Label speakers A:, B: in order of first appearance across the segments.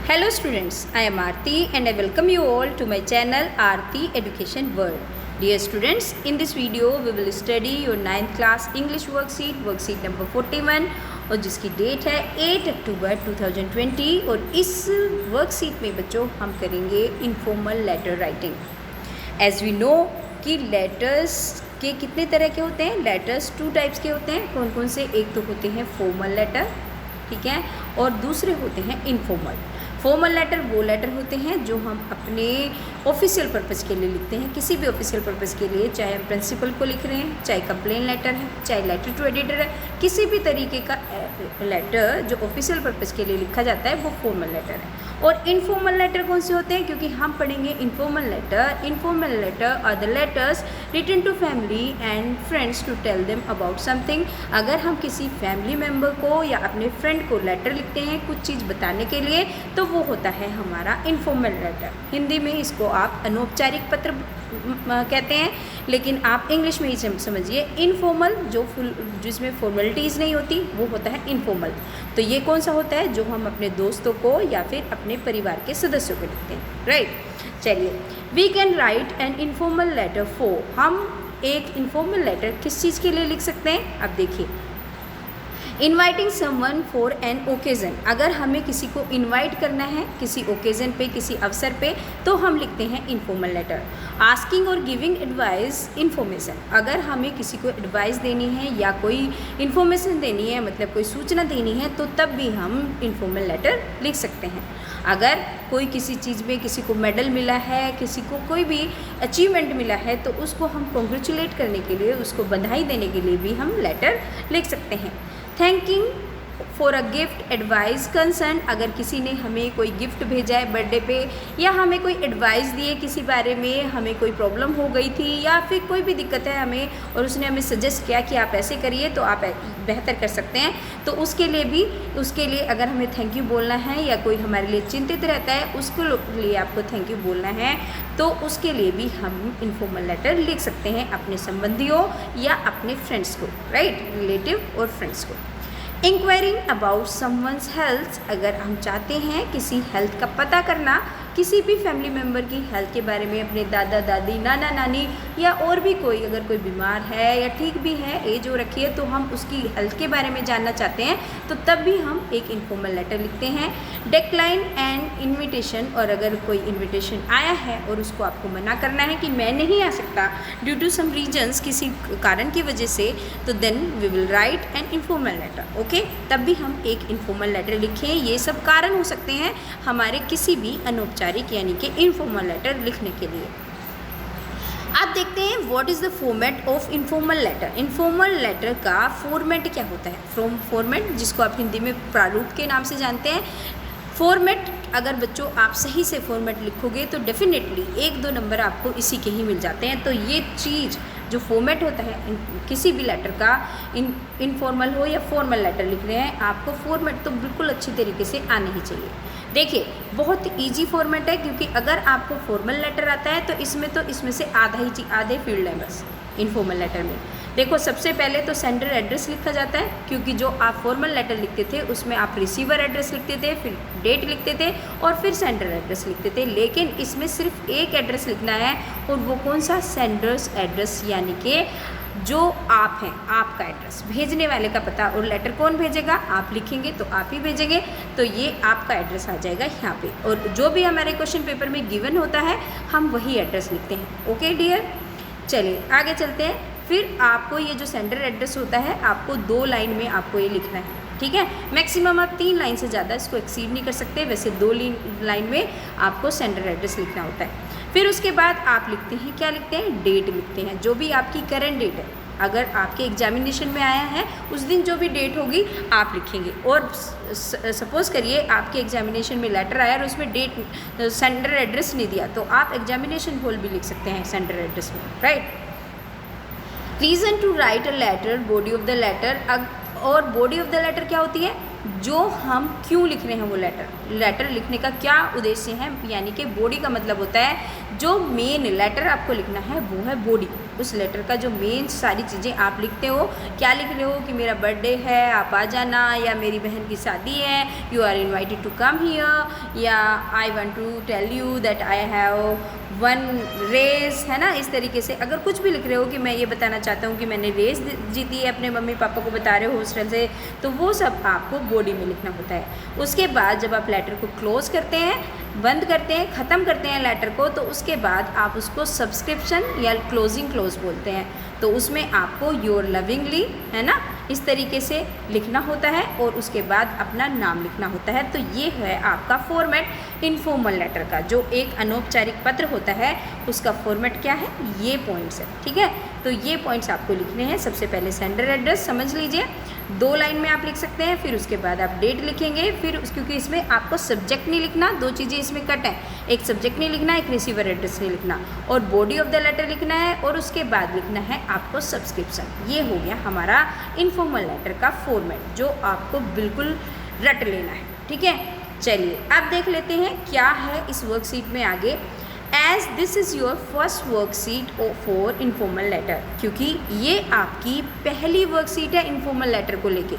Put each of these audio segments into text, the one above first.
A: Hello students, I am Aarti and I welcome you all to my channel Aarti Education World. Dear students, in this video we will study your 9th class English worksheet number 41 और जिसकी date है 8 अक्टूबर 2020 और इस worksheet में बच्चों हम करेंगे informal letter writing. As we know कि लेटर्स के कितने तरह के होते हैं। लेटर्स 2 टाइप्स के होते हैं। कौन कौन से? एक तो होते हैं फॉर्मल लेटर, ठीक है, और दूसरे होते हैं इनफॉर्मल। फॉर्मल लेटर वो लेटर होते हैं जो हम अपने ऑफिशियल पर्पज़ के लिए लिखते हैं, किसी भी ऑफिशियल पर्पज़ के लिए, चाहे हम प्रिंसिपल को लिख रहे हैं, चाहे कंप्लेन लेटर है, चाहे लेटर टू एडिटर है, किसी भी तरीके का लेटर जो ऑफिशियल पर्पज़ के लिए लिखा जाता है वो फॉर्मल लेटर है। और इनफॉर्मल लेटर कौन से होते हैं? क्योंकि हम पढ़ेंगे informal letter are the letters written to family and friends to tell them about something. अगर हम किसी फैमिली मेम्बर को या अपने फ्रेंड को लेटर लिखते हैं कुछ चीज़ बताने के लिए तो वो होता है हमारा इनफॉर्मल लेटर। हिंदी में इसको आप अनौपचारिक पत्र कहते हैं, लेकिन आप इंग्लिश में ही समझिए इनफॉर्मल, जिसमें फॉर्मेलिटीज़ नहीं होती वो होता है इनफॉर्मल। तो ये कौन सा होता है? जो हम अपने दोस्तों को या फिर अपने परिवार के सदस्यों को लिखते हैं, राइट। चलिए, we can write an informal letter for. हम एक इनफॉर्मल लेटर किस चीज़ के लिए लिख सकते हैं? अब देखिए, inviting someone for an occasion. अगर हमें किसी को इन्वाइट करना है किसी ओकेज़न पे, किसी अवसर पे, तो हम लिखते हैं इनफॉर्मल लेटर। आस्किंग और गिविंग एडवाइस इन्फॉर्मेशन। अगर हमें किसी को एडवाइस देनी है या कोई इन्फॉर्मेशन देनी है, मतलब कोई सूचना देनी है, तो तब भी हम इनफॉर्मल लेटर लिख सकते हैं। अगर कोई किसी चीज़ में किसी को मेडल मिला है, किसी को कोई भी अचीवमेंट मिला है, तो उसको हम कॉन्ग्रेचुलेट करने के लिए, उसको बधाई देने के लिए भी हम लेटर लिख सकते हैं। Thanking for a gift advice concern. अगर किसी ने हमें कोई गिफ्ट भेजा है बर्थडे पे, या हमें कोई एडवाइस दी है किसी बारे में, हमें कोई प्रॉब्लम हो गई थी या फिर कोई भी दिक्कत है हमें और उसने हमें सजेस्ट किया कि आप ऐसे करिए तो आप बेहतर कर सकते हैं, तो उसके लिए अगर हमें थैंक यू बोलना है या कोई हमारे लिए चिंतित रहता है उसके लिए आपको थैंक यू बोलना है, तो उसके लिए भी हम इनफॉर्मल लेटर लिख सकते हैं अपने संबंधियों या अपने फ्रेंड्स को, राइट, रिलेटिव और फ्रेंड्स को। Enquiring about someone's health. अगर हम चाहते हैं किसी हेल्थ का पता करना, किसी भी फैमिली मेम्बर की हेल्थ के बारे में, अपने दादा दादी, नाना नानी या और भी कोई अगर कोई बीमार है या ठीक भी है, एज हो रखी है, तो हम उसकी हेल्थ के बारे में जानना चाहते हैं, तो तब भी हम एक इनफॉर्मल लेटर लिखते हैं। Decline and invitation. और अगर कोई इन्विटेशन आया है और उसको आपको मना करना है कि मैं नहीं आ सकता ड्यू टू सम रीजन्स, किसी कारण की वजह से, तो then we will write an informal letter, okay. तब भी हम एक इनफॉर्मल लेटर लिखें। ये सब कारण हो सकते हैं हमारे किसी भी अनौपचारिक यानी कि इनफॉर्मल लेटर लिखने के लिए। आप देखते हैं what is the format of informal letter. Informal letter का फॉर्मेट क्या होता है? फॉर्मेट, जिसको आप हिंदी में प्रारूप के नाम से जानते हैं। फॉर्मेट, अगर बच्चों आप सही से फॉर्मेट लिखोगे तो डेफिनेटली 1-2 नंबर आपको इसी के ही मिल जाते हैं। तो ये चीज़ जो फॉर्मेट होता है किसी भी लेटर का, इनफॉर्मल हो या फॉर्मल लेटर लिख रहे हैं, आपको फॉर्मेट तो बिल्कुल अच्छी तरीके से आना ही चाहिए। देखिए, बहुत इजी फॉर्मेट है, क्योंकि अगर आपको फॉर्मल लेटर आता है तो इसमें से आधे फील्ड है बस इनफॉर्मल लेटर में। देखो, सबसे पहले तो सेंडर एड्रेस लिखा जाता है, क्योंकि जो आप फॉर्मल लेटर लिखते थे उसमें आप रिसीवर एड्रेस लिखते थे, फिर डेट लिखते थे और फिर सेंडर एड्रेस लिखते थे। लेकिन इसमें सिर्फ एक एड्रेस लिखना है, और वो कौन सा? सेंडर्स एड्रेस, यानी कि जो आप हैं, आपका एड्रेस, भेजने वाले का पता। और लेटर कौन भेजेगा? आप लिखेंगे तो आप ही भेजेंगे, तो ये आपका एड्रेस आ जाएगा यहाँ पे। और जो भी हमारे क्वेश्चन पेपर में गिवन होता है हम वही एड्रेस लिखते हैं, ओके डियर। चलिए आगे चलते हैं। फिर आपको ये जो सेंडर एड्रेस होता है, आपको 2 लाइन में आपको ये लिखना है, ठीक है। मैक्सिमम आप 3 लाइन से ज़्यादा इसको एक्सीड नहीं कर सकते, वैसे 2 लाइन में आपको सेंडर एड्रेस लिखना होता है। फिर उसके बाद आप लिखते हैं, क्या लिखते हैं? डेट लिखते हैं, जो भी आपकी करंट डेट है। अगर आपके एग्जामिनेशन में आया है उस दिन जो भी डेट होगी आप लिखेंगे। और सपोज़ करिए आपके एग्जामिनेशन में लेटर आया और उसमें डेट, सेंडर एड्रेस नहीं दिया, तो आप एग्जामिनेशन हॉल भी लिख सकते हैं सेंडर एड्रेस में, right. Reason to write a letter, body of the letter. और बॉडी ऑफ द लेटर क्या होती है? जो हम क्यों लिख रहे हैं वो लेटर लिखने का क्या उद्देश्य है, यानी कि बॉडी का मतलब होता है जो मेन लेटर आपको लिखना है वो है बॉडी, उस लेटर का जो मेन सारी चीज़ें आप लिखते हो, क्या लिख रहे हो कि मेरा बर्थडे है, आप आ जाना, या मेरी बहन की शादी है, you are invited to come here, या I want to tell you that I have one race, है ना। इस तरीके से अगर कुछ भी लिख रहे हो कि मैं ये बताना चाहता हूँ कि मैंने रेस जीती है, अपने मम्मी पापा को बता रहे हो हॉस्टल से, तो वो सब आपको बॉडी में लिखना होता है। उसके बाद जब आप लेटर को क्लोज़ करते हैं, बंद करते हैं, ख़त्म करते हैं लेटर को, तो उसके बाद आप उसको सब्सक्रिप्शन या क्लोजिंग क्लोज बोलते हैं। तो उसमें आपको योर लविंगली, है ना, इस तरीके से लिखना होता है और उसके बाद अपना नाम लिखना होता है। तो ये है आपका फॉर्मेट इनफॉर्मल लेटर का। जो एक अनौपचारिक पत्र होता है उसका फॉर्मेट क्या है, ये पॉइंट्स है, ठीक है। तो ये पॉइंट्स आपको लिखने हैं। सबसे पहले सेंडर एड्रेस समझ लीजिए, 2 लाइन में आप लिख सकते हैं, फिर उसके बाद आप डेट लिखेंगे, फिर क्योंकि इसमें आपको सब्जेक्ट नहीं लिखना, 2 चीज़ें इसमें कट हैं, एक सब्जेक्ट नहीं लिखना, एक रिसीवर एड्रेस नहीं लिखना, और बॉडी ऑफ द लेटर लिखना है, और उसके बाद लिखना है आपको सब्सक्रिप्शन। ये हो गया हमारा इनफॉर्मल लेटर का फॉर्मेट, जो आपको बिल्कुल रट लेना है, ठीक है। चलिए अब देख लेते हैं क्या है इस वर्कशीट में आगे। As this is your first worksheet for informal letter, क्योंकि ये आपकी पहली वर्कशीट है इनफॉर्मल लेटर को लेके,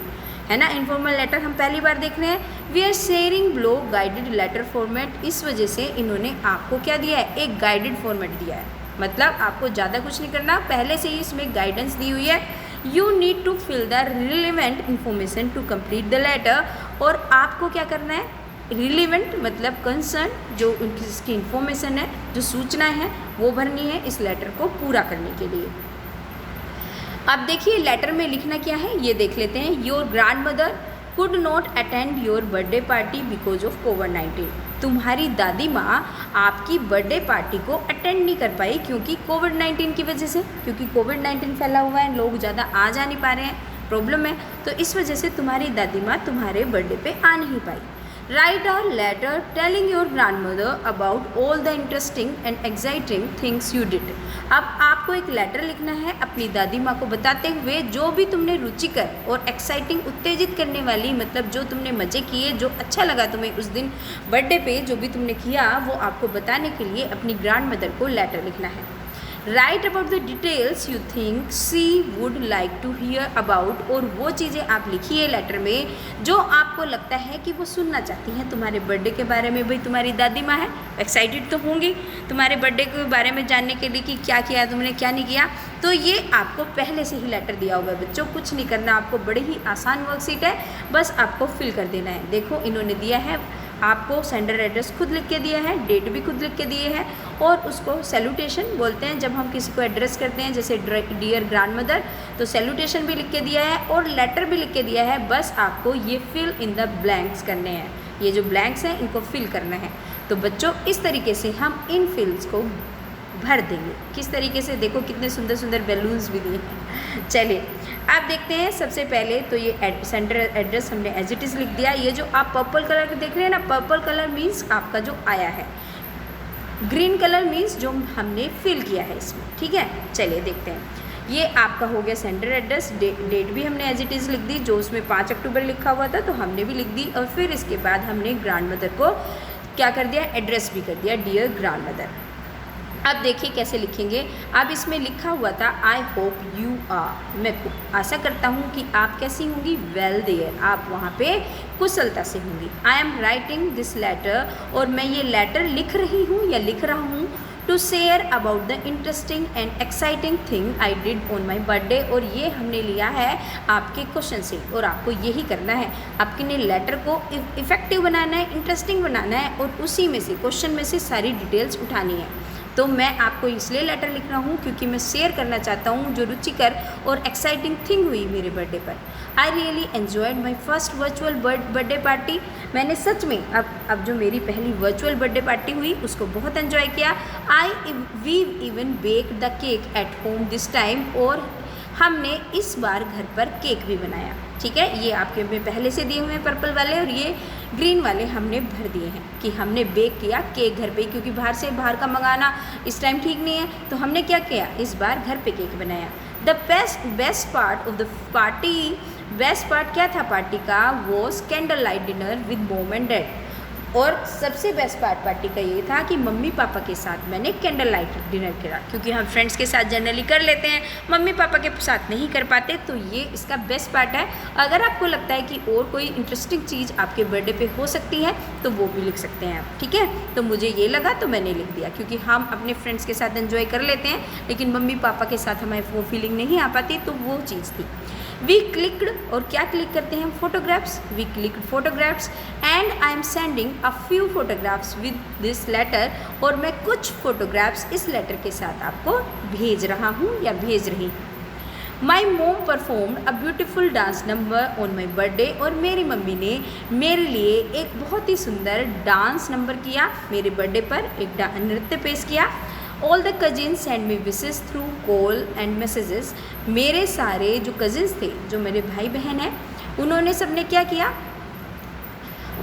A: है ना। इनफॉर्मल लेटर हम पहली बार देख रहे हैं। We are sharing below guided letter format, इस वजह से इन्होंने आपको क्या दिया है, एक गाइडेड फॉर्मेट दिया है। मतलब आपको ज़्यादा कुछ नहीं करना, पहले से ही इसमें गाइडेंस दी हुई है। You need to fill the relevant information to complete the letter, और आपको क्या करना है, रिलेवेंट मतलब कंसर्न, जो उनकी इसकी इन्फॉर्मेशन है, जो सूचनाएं हैं, वो भरनी है इस लेटर को पूरा करने के लिए। अब देखिए लेटर में लिखना क्या है, ये देख लेते हैं। Your grand mother could not attend your birthday party because of कोविड-19। तुम्हारी दादी माँ आपकी बर्थडे पार्टी को अटेंड नहीं कर पाई क्योंकि कोविड-19 की वजह से, क्योंकि कोविड-19 फैला हुआ है, लोग ज़्यादा आ जा नहीं पा रहे हैं, प्रॉब्लम है, तो इस वजह से तुम्हारी दादी माँ तुम्हारे बर्थडे पे आ नहीं पाई। Write a letter telling your grand mother about all the interesting and exciting things you did. अब आपको एक लेटर लिखना है अपनी दादी माँ को बताते हुए जो भी तुमने रुचिकर और एक्साइटिंग, उत्तेजित करने वाली, मतलब जो तुमने मज़े किए, जो अच्छा लगा तुम्हें उस दिन बर्थडे पे, जो भी तुमने किया, वो आपको बताने के लिए अपनी ग्रैंड मदर को लेटर लिखना है। Write about the details you think she would like to hear about, और वो चीज़ें आप लिखिए लेटर में जो आपको लगता है कि वो सुनना चाहती हैं तुम्हारे बर्थडे के बारे में। भाई तुम्हारी दादी माँ है, एक्साइटेड तो होंगी तुम्हारे बर्थडे के बारे में जानने के लिए कि क्या किया तुमने, क्या नहीं किया। तो ये आपको पहले से ही लेटर दिया हुआ है बच्चों, कुछ नहीं करना आपको, बड़ी ही आसान वर्कशीट है, बस आपको फिल कर देना है। देखो इन्होंने दिया है आपको सेंडर एड्रेस खुद लिख के दिया है, डेट भी खुद लिख के दिए हैं, और उसको सैल्यूटेशन बोलते हैं जब हम किसी को एड्रेस करते हैं, जैसे डियर ग्रैंड मदर, तो सैल्यूटेशन भी लिख के दिया है और लेटर भी लिख के दिया है। बस आपको ये फिल इन द ब्लैंक्स करने हैं, ये जो ब्लैंक्स हैं इनको फिल करना है। तो बच्चों इस तरीके से हम इन फिल्स को भर देंगे। किस तरीके से, देखो कितने सुंदर सुंदर बैलून्स भी दिए हैं। चलिए आप देखते हैं। सबसे पहले तो ये सेंटर एड्रेस हमने एज इट इज़ लिख दिया। ये जो आप पर्पल कलर देख रहे हैं ना, पर्पल कलर मीन्स आपका जो आया है, ग्रीन कलर मीन्स जो हमने फिल किया है इसमें, ठीक है। चलिए देखते हैं। ये आपका हो गया सेंटर एड्रेस, डेट भी हमने एज इट इज़ लिख दी, जो उसमें 5 अक्टूबर लिखा हुआ था तो हमने भी लिख दी, और फिर इसके बाद हमने ग्रैंड मदर को क्या कर दिया, एड्रेस भी कर दिया, डियर ग्रैंड मदर। अब देखिए कैसे लिखेंगे। अब इसमें लिखा हुआ था आई होप यू आर, मैं आशा करता हूँ कि आप कैसी होंगी, वेल देयर, आप वहाँ पे कुशलता से होंगी। I am writing this letter, और मैं ये लेटर लिख रही हूँ या लिख रहा हूँ, to share about the interesting and exciting thing I did on my birthday. और ये हमने लिया है आपके क्वेश्चन से, और आपको यही करना है, आपके लेटर को इफेक्टिव बनाना है, इंटरेस्टिंग बनाना है, और उसी में से क्वेश्चन में से सारी डिटेल्स उठानी है। तो मैं आपको इसलिए लेटर लिख रहा हूँ क्योंकि मैं शेयर करना चाहता हूँ जो रुचिकर और एक्साइटिंग थिंग हुई मेरे बर्थडे पर। I really enjoyed my first virtual birthday party. मैंने सच में अब जो मेरी पहली वर्चुअल बर्थडे पार्टी हुई उसको बहुत एंजॉय किया। We even bake the cake at home this time, और हमने इस बार घर पर केक भी बनाया, ठीक है। ये आपके में पहले से दिए हुए हैं पर्पल वाले, और ये ग्रीन वाले हमने भर दिए हैं कि हमने बेक किया केक घर पे, क्योंकि बाहर का मंगाना इस टाइम ठीक नहीं है, तो हमने क्या किया, इस बार घर पे केक बनाया। The best part of the party, best part क्या था पार्टी का, वो candle light dinner with mom and dad. और सबसे बेस्ट पार्ट पार्टी का ये था कि मम्मी पापा के साथ मैंने कैंडल लाइट डिनर करा, क्योंकि हम फ्रेंड्स के साथ जनरली कर लेते हैं, मम्मी पापा के साथ नहीं कर पाते, तो ये इसका बेस्ट पार्ट है। अगर आपको लगता है कि और कोई इंटरेस्टिंग चीज़ आपके बर्थडे पे हो सकती है तो वो भी लिख सकते हैं आप, ठीक है। तो मुझे ये लगा तो मैंने लिख दिया, क्योंकि हम अपने फ्रेंड्स के साथ एंजॉय कर लेते हैं लेकिन मम्मी पापा के साथ हमें वो फीलिंग नहीं आ पाती, तो वो चीज़ थी। वी क्लिक्ड, और क्या क्लिक करते हैं, photographs. We clicked photographs and I am sending a few photographs with this letter, और मैं कुछ फोटोग्राफ्स इस लेटर के साथ आपको भेज रहा हूँ या भेज रही हूँ। माई मोम performed a beautiful dance number on my birthday, और मेरी मम्मी ने मेरे लिए एक बहुत ही सुंदर डांस नंबर किया, मेरे बर्थडे पर एक नृत्य पेश किया। All the cousins send me wishes through call and messages, मेरे सारे जो कजिन्स थे, जो मेरे भाई बहन हैं, उन्होंने सबने क्या किया,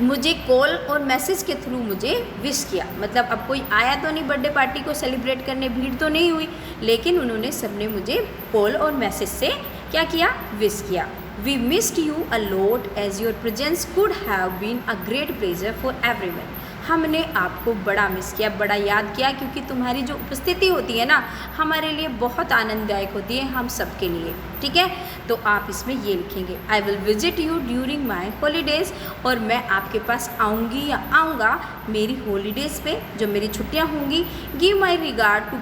A: मुझे कॉल और मैसेज के थ्रू मुझे विश किया। मतलब अब कोई आया तो नहीं बर्थडे पार्टी को सेलिब्रेट करने, भीड़ तो नहीं हुई, लेकिन उन्होंने सबने मुझे कॉल और मैसेज से क्या किया, विश किया। We missed you a lot as your presence could have been a great pleasure for everyone, हमने आपको बड़ा मिस किया, बड़ा याद किया, क्योंकि तुम्हारी जो उपस्थिति होती है ना हमारे लिए बहुत आनंददायक होती है, हम सब के लिए, ठीक है। तो आप इसमें ये लिखेंगे, I will visit you during my holidays, और मैं आपके पास आऊँगी या आऊँगा मेरी हॉलीडेज़ पे, जो मेरी छुट्टियाँ होंगी। Give my regard to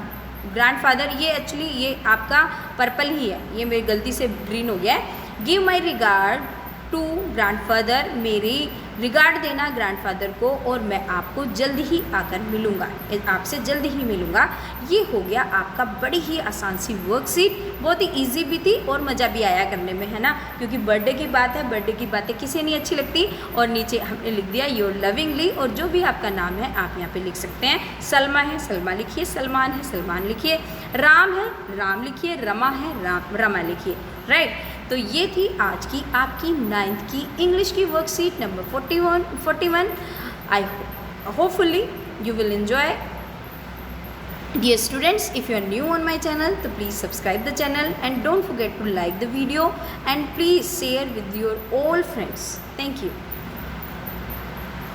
A: grandfather, ये एक्चुअली ये आपका पर्पल ही है, ये मेरी गलती से ग्रीन हो गया है। Give my regard to grandfather, मेरी रिगार्ड देना ग्रैंडफादर को, और मैं आपको जल्द ही आकर मिलूँगा, आपसे जल्द ही मिलूँगा। ये हो गया आपका बड़ी ही आसान सी वर्कशीट, बहुत ही इजी भी थी और मज़ा भी आया करने में, है ना, क्योंकि बर्थडे की बात है, बर्थडे की बातें किसे नहीं अच्छी लगती। और नीचे हमने लिख दिया योर लविंगली, और जो भी आपका नाम है आप यहाँ पे लिख सकते हैं। सलमा है सलमा लिखिए, सलमान है सलमान लिखिए, राम है राम लिखिए, रमा है रमा लिखिए, राइट। तो ये थी आज की आपकी 9th की इंग्लिश की worksheet number 41। I hopefully you will enjoy. Dear students, if you are new on my channel, so please subscribe the channel and don't forget to like the video and please share with your all friends. Thank you.